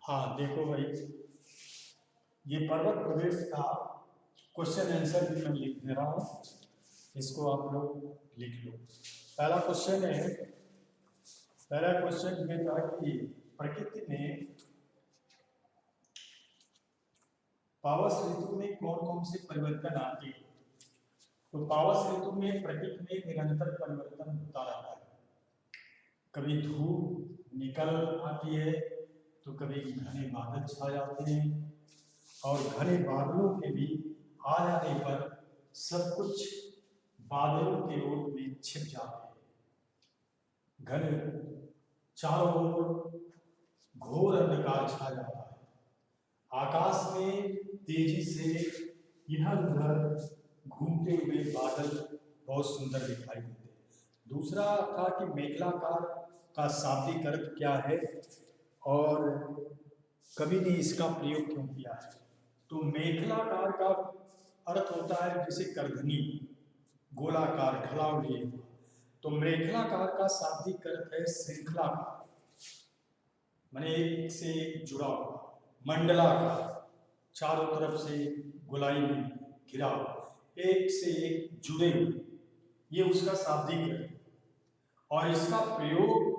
हाँ देखो भाई, ये पर्वत प्रदेश का क्वेश्चन आंसर भी मैं लिख दे रहा हूँ, इसको आप लोग लिख लो। पहला क्वेश्चन है, पहला क्वेश्चन ये था कि प्रकृति में पावस ऋतु में कौन कौन से परिवर्तन आते हैं। तो पावस ऋतु में प्रकृति में निरंतर परिवर्तन होता रहता है। कभी धूप निकल आती है तो कभी घने बादल छा जाते हैं, और घने बादलों के भी आ जाने पर सब कुछ बादलों के ओर में छिप जाते हैं। घने चारों ओर घोर अंधकार छा जाता है। आकाश में तेजी से इधर उधर घूमते हुए बादल बहुत सुंदर दिखाई देते हैं। दूसरा था कि मेघलाकार का शाब्दिक अर्थ क्या है और कवि ने इसका प्रयोग क्यों किया है। तो मेघलाकार का अर्थ होता है जैसे करधनी, गोलाकार, ढलाव लिए हुआ। तो मेघलाकार का शाब्दिक अर्थ है श्रृंखला, माने एक से एक जुड़ा हुआ, मंडलाकार, चारों तरफ से गोलाई में घिरा हुआ, एक से एक जुड़े हुए, ये उसका शाब्दिक अर्थ है। और इसका प्रयोग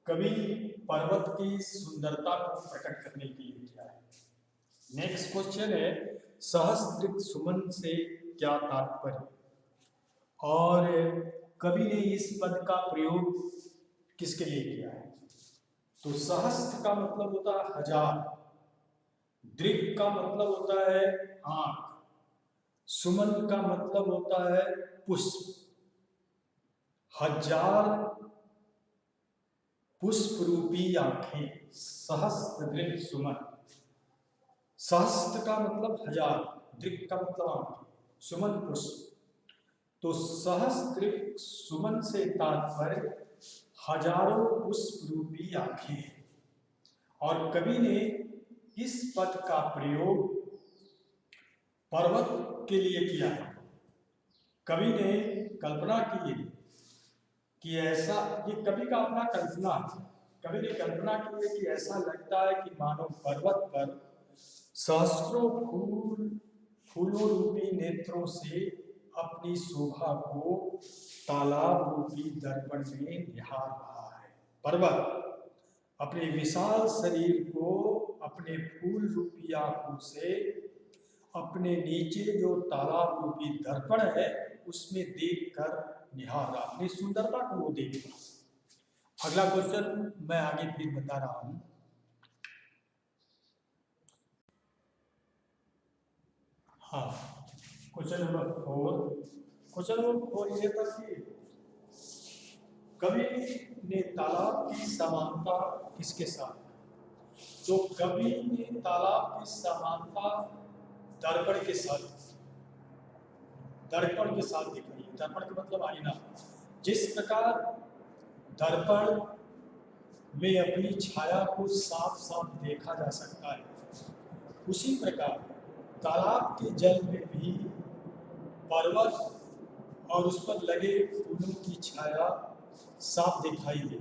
कवि पर्वत की सुंदरता को प्रकट करने के लिए किया है। नेक्स्ट क्वेश्चन है, सहस्त्र सुमन से क्या तात्पर्य। और कवि ने इस पद का प्रयोग किसके लिए किया है। तो सहस्त्र का मतलब होता है हजार, दृक् का मतलब होता है आंख, सुमन का मतलब होता है पुष्प, हजार पुष्प रूपी आंखें, सहस्त्र दृक् सुमन। सहस्त्र का मतलब हजार, दृक् का मतलब आंख, सुमन पुष्प। तो सहस्त्र सुमन से तात्पर्य हजारों पुष्प रूपी आंखें। और कवि ने इस पद का प्रयोग पर्वत के लिए किया है। कवि ने कल्पना की है कि ऐसा, ये कवि का अपना कल्पना है, कवि ने कल्पना की है कि ऐसा लगता है कि मानो पर्वत पर सहस्त्रों फूलों रूपी नेत्रों से अपनी शोभा को तालाब रूपी दर्पण में निहार रहा है। पर्वत अपने विशाल शरीर को अपने फूल रूपी आंखों से अपने नीचे जो तालाब रूपी दर्पण है उसमें देखकर निहार रहा, अपनी सुंदरता को वो देख रहा। अगला क्वेश्चन मैं आगे फिर बता रहा हूं। हाँ, क्वेश्चन नंबर 4, क्वेश्चन नंबर 4 ये था कि कवि ने तालाब की समानता किसके साथ। तो कवि ने तालाब की समानता दर्पण के साथ, दर्पण के साथ दिखाई है। दर्पण का मतलब आईना। जिस प्रकार दर्पण में अपनी छाया को साफ साफ देखा जा सकता है, उसी प्रकार तालाब के जल में भी पर्वत और उस पर लगे फूलों की छाया साफ दिखाई दे।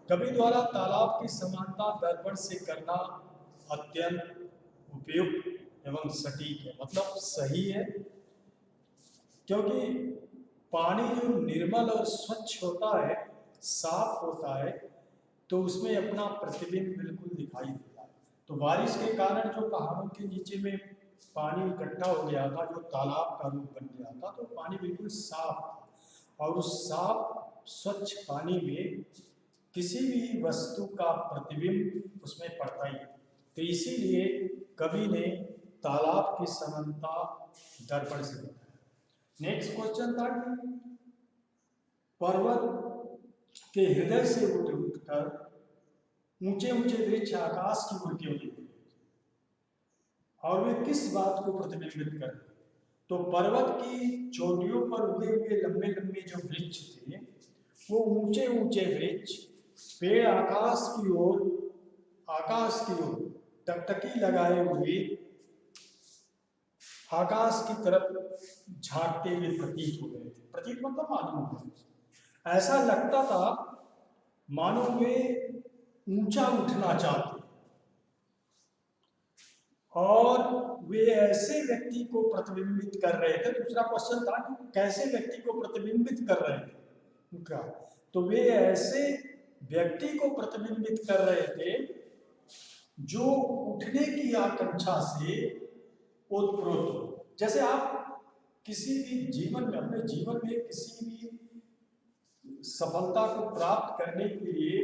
कवि द्वारा तालाब की समानता दर्पण से करना अत्यंत उपयुक्त एवं सटीक है, मतलब सही है, क्योंकि पानी जो निर्मल और स्वच्छ होता है, साफ होता है, तो उसमें अपना प्रतिबिंब बिल्कुल दिखाई देता है। तो बारिश के कारण जो पहाड़ों के नीचे में पानी इकट्ठा हो गया था, जो तालाब का रूप बन गया था, तो पानी बिल्कुल साफ था। और उस साफ स्वच्छ पानी में किसी भी वस्तु का प्रतिबिंब उसमें पड़ता ही। तो इसीलिए कवि ने तालाब की समानता दर्पण से बताया। नेक्स्ट क्वेश्चन था कि पर्वत के हृदय से उठकर ऊंचे ऊंचे वृक्ष आकाश की ओर क्यों देखते, और वे किस बात को प्रतिबिंबित करते। तो पर्वत की चोटियों पर उगे हुए लंबे लंबे जो वृक्ष थे, वो ऊंचे ऊंचे वृक्ष पेड़ आकाश की ओर टकटकी लगाए हुए आकाश की तरफ झांकते हुए प्रतीत हो गए थे। प्रतीत मतलब मालूम हो गए। ऐसा लगता था मानो वे ऊंचा उठना चाहते हैं और वे ऐसे व्यक्ति को प्रतिबिंबित कर रहे थे। दूसरा क्वेश्चन था कि कैसे व्यक्ति को प्रतिबिंबित कर रहे थे उनका, तो वे ऐसे व्यक्ति को प्रतिबिंबित कर रहे थे जो उठने की आकांक्षा से ओतप्रोत हो। जैसे आप किसी भी जीवन में, अपने जीवन में किसी भी सफलता को प्राप्त करने के लिए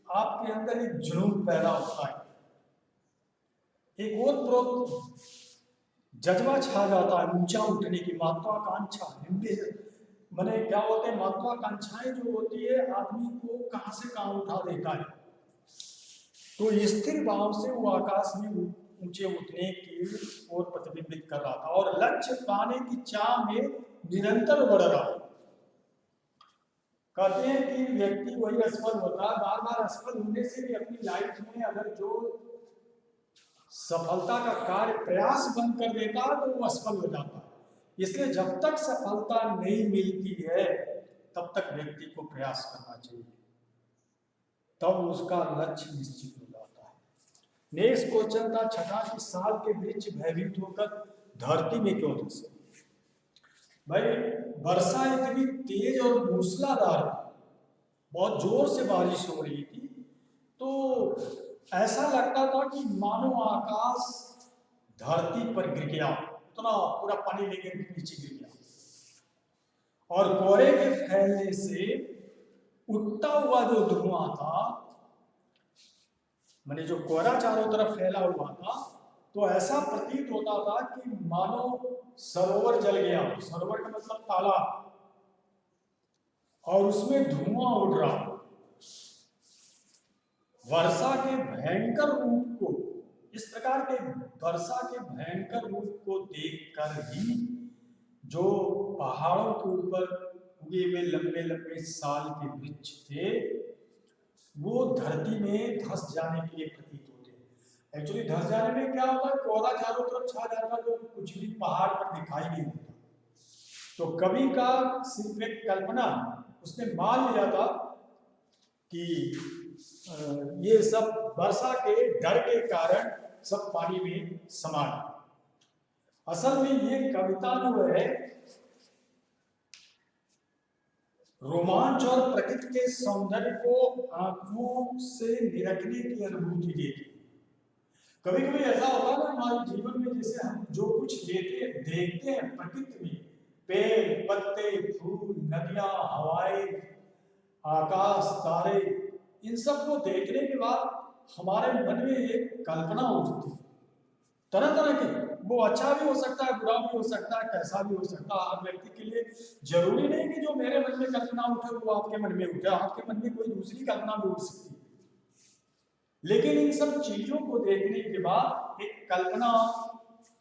आपके अंदर एक जुनून पैदा होता है, एक ओतप्रोत जज्बा छा जाता है ऊंचा उठने की, महत्वाकांक्षा। मैंने क्या होते हैं महत्वाकांक्षाएं जो होती है, आदमी को कहां से कहां उठा देता है। तो स्थिर भाव से वो आकाश में ऊंचे उठने की ओर प्रतिबिंबित कर रहा था और लक्ष्य पाने की चाह में निरंतर बढ़ रहा है। कहते हैं कि व्यक्ति वही असफल होता है, बार बार असफल होने से भी अपनी लाइफ में अगर जो सफलता का कार्य प्रयास बंद कर देता है तो वो असफल हो जाता है। इसलिए जब तक सफलता नहीं मिलती है तब तक व्यक्ति को प्रयास करना चाहिए, तब उसका लक्ष्य निश्चित हो जाता है। नेक्स्ट क्वेश्चन था छठा कि साल के वृक्ष भयभीत होकर धरती में क्यों धंसे। भाई वर्षा इतनी तेज और मूसलाधार, बहुत जोर से बारिश हो रही थी, तो ऐसा लगता था कि मानो आकाश धरती पर गिर गया, इतना पूरा पानी लेकर नीचे गिर गया। और कोहरे के फैलने से उठता हुआ जो धुआं था, माने जो कोहरा चारों तरफ फैला हुआ था, तो ऐसा प्रतीत होता था कि मानो सरोवर जल गया। सरोवर का मतलब तालाब, और उसमें धुआं उड़ रहा। वर्षा के भयंकर रूप को, इस प्रकार के वर्षा के भयंकर रूप को देखकर ही जो पहाड़ों के ऊपर उगे हुए लंबे लंबे साल के वृक्ष थे वो धरती में धंस जाने के लिए प्रतीत होते हैं। एक्चुअली धंस जाने में क्या होता है, कोहरा चारों तरफ छा जाता है तो कुछ भी पहाड़ पर दिखाई नहीं देता। तो कवि का सिर्फ एक कल्पना, उसने मान लिया था कि ये सब वर्षा के डर के कारण सब पानी में समा गया। असल में ये कविता जो है रोमांच और प्रकृति के सौंदर्य को आंखों से निरखने की अनुभूति देती है। कभी कभी ऐसा होता है ना हमारे जीवन में, जैसे हम जो कुछ देखते हैं प्रकृति में, पेड़ पत्ते फूल नदियां हवाएं आकाश तारे, इन सब को देखने के बाद हमारे मन में एक कल्पना उठती है तरह तरह की। वो अच्छा भी हो सकता है, बुरा भी हो सकता है, कैसा भी हो सकता है। हर व्यक्ति के लिए जरूरी नहीं कि जो मेरे मन में कल्पना उठे वो आपके मन में उठे, आपके मन में कोई दूसरी कल्पना भी उठ सकती है। लेकिन इन सब चीजों को देखने के बाद एक कल्पना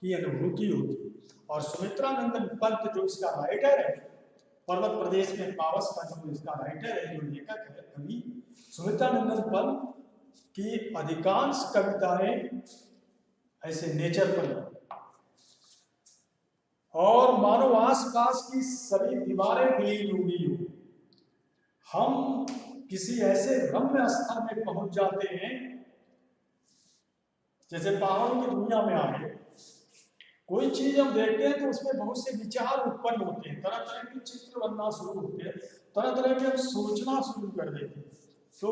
की अनुभूति होती है। और सुमित्रानंदन पंत जो इसका राइटर है, पर्वत प्रदेश में पावस का जो इसका राइटर है, जो लेखक है कवि, सुमित्रानंदन पंत की अधिकांश कविताएं ऐसे नेचर पर, और मानो आसपास की सभी दीवारें विलीन हो गई हो। हम किसी ऐसे रम्य स्थल में पहुंच जाते हैं, जैसे पहाड़ों की दुनिया में आ गए, कोई चीज हम देखते हैं तो उसमें बहुत से विचार उत्पन्न होते हैं, तरह तरह के चित्र बनना शुरू होते हैं, तरह तरह के हम सोचना शुरू कर देते हैं। तो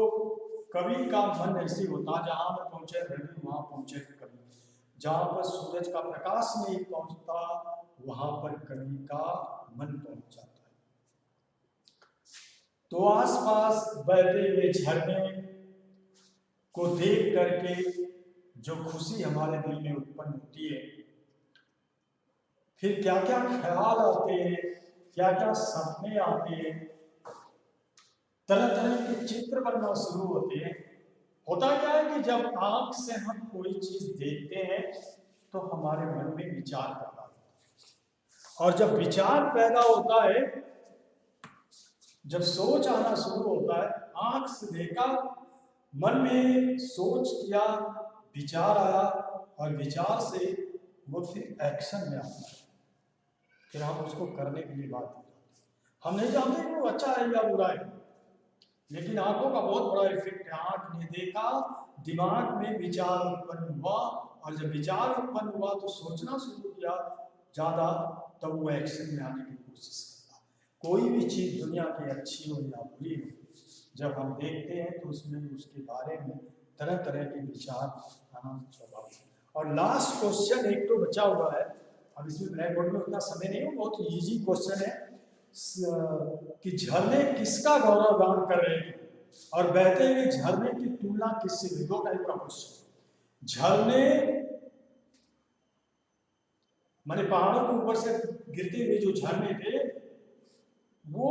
कवि का मन ऐसे होता, जहां पर पहुंचे रवि वहां पहुंचे कवि, जहां पर सूरज का प्रकाश नहीं पहुंचता वहां पर कवि का मन पहुंच जाता है। तो आसपास बहते हुए झरने को देख करके जो खुशी हमारे दिल में उत्पन्न होती है, फिर क्या क्या ख्याल आते हैं, क्या क्या सपने आते हैं, तरह तरह के चित्र बनना शुरू होते हैं। होता क्या है कि जब आंख से हम कोई चीज देखते हैं तो हमारे मन में विचार पैदा होता है, और जब विचार पैदा होता है, जब सोच आना शुरू होता है, आंख से देखा, मन में सोच किया, विचार आया, और विचार से वो फिर एक्शन में आता है, फिर हम उसको करने के लिए बात करते हैं। हम नहीं जानते कि वो अच्छा है या बुरा है, लेकिन आंखों का बहुत बड़ा इफेक्ट है। आंख ने देखा, दिमाग में विचार उत्पन्न हुआ, और जब विचार उत्पन्न हुआ तो सोचना शुरू किया ज्यादा, तब वो एक्शन में आने की कोशिश करता। कोई भी चीज दुनिया की अच्छी हो या बुरी हो, जब हम देखते हैं तो उसमें उसके बारे में तरह तरह के विचार आना स्वाभाविक है। और लास्ट क्वेश्चन एक तो बचा हुआ है, अब इसमें ब्लैक बोर्ड में उतना समय नहीं हो, बहुत इजी क्वेश्चन है कि झरने किसका गौरवगान कर रहे हैं और बहते हुए झरने की तुलना किससे हुई। दो टाइप का क्वेश्चन। झरने माने पहाड़ों के ऊपर से गिरते हुए जो झरने थे, वो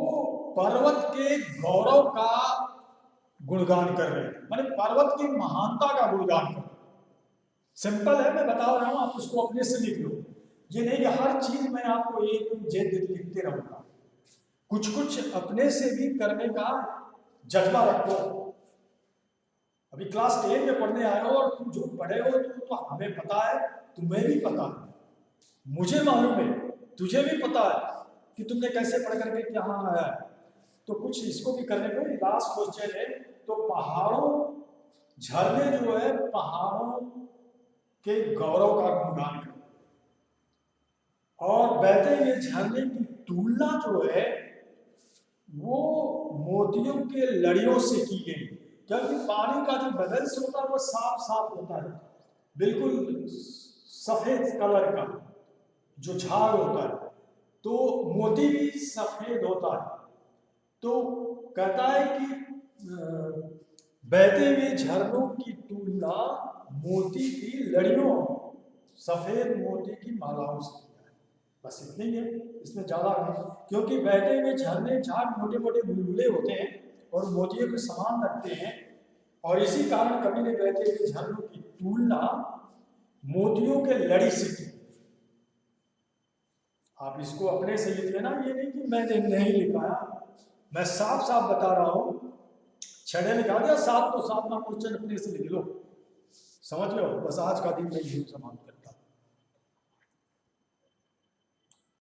पर्वत के गौरव का गुणगान कर रहे हैं, माने पर्वत की महानता का गुणगान कर रहे हैं। सिंपल है, मैं बता रहा हूं, आप उसको अपने से लिख लो। ये नहीं कि हर चीज मैं आपको एक जेद लिखते रहूंगा, कुछ कुछ अपने से भी करने का जज्बा रखो। अभी क्लास 10 में पढ़ने आए हो और तुम जो पढ़े हो तो हमें पता है, तुम्हें भी पता है, मुझे मालूम है, तुझे भी पता है कि तुमने कैसे पढ़ करके क्या आया है। तो कुछ इसको भी करने को। लास्ट क्वेश्चन है, तो पहाड़ों, झरने जो है पहाड़ों के गौरव का गुणगान कर, और बहते हुए झरने की तुलना जो है वो मोतियों के लड़ियों से की गई, क्योंकि पानी का जो बबल्स होता है वो साफ साफ होता है, बिल्कुल सफेद कलर का जो झाग होता है, तो मोती भी सफेद होता है। तो कहता है कि बहते हुए झरनों की तुलना मोती की लड़ियों, सफेद मोती की मालाओं से किया है। बस इतनी ही है, इसमें ज्यादा नहीं, क्योंकि बहते हुए झरने झाग मोटे मोटे बुलबुले होते हैं और मोतियों के समान लगते हैं, और इसी कारण कवि ने बहते हुए झरनों की तुलना मोतियों के लड़ी से की। आप इसको अपने से लिख लेना, ये नहीं कि मैंने नहीं लिखा, मैं साफ साफ बता रहा हूं। 6 लिखा दिया, 7 तो 7वां क्वेश्चन अपने से लिख लो, समझ लो। बस आज का दिन मैं यही समाप्त कर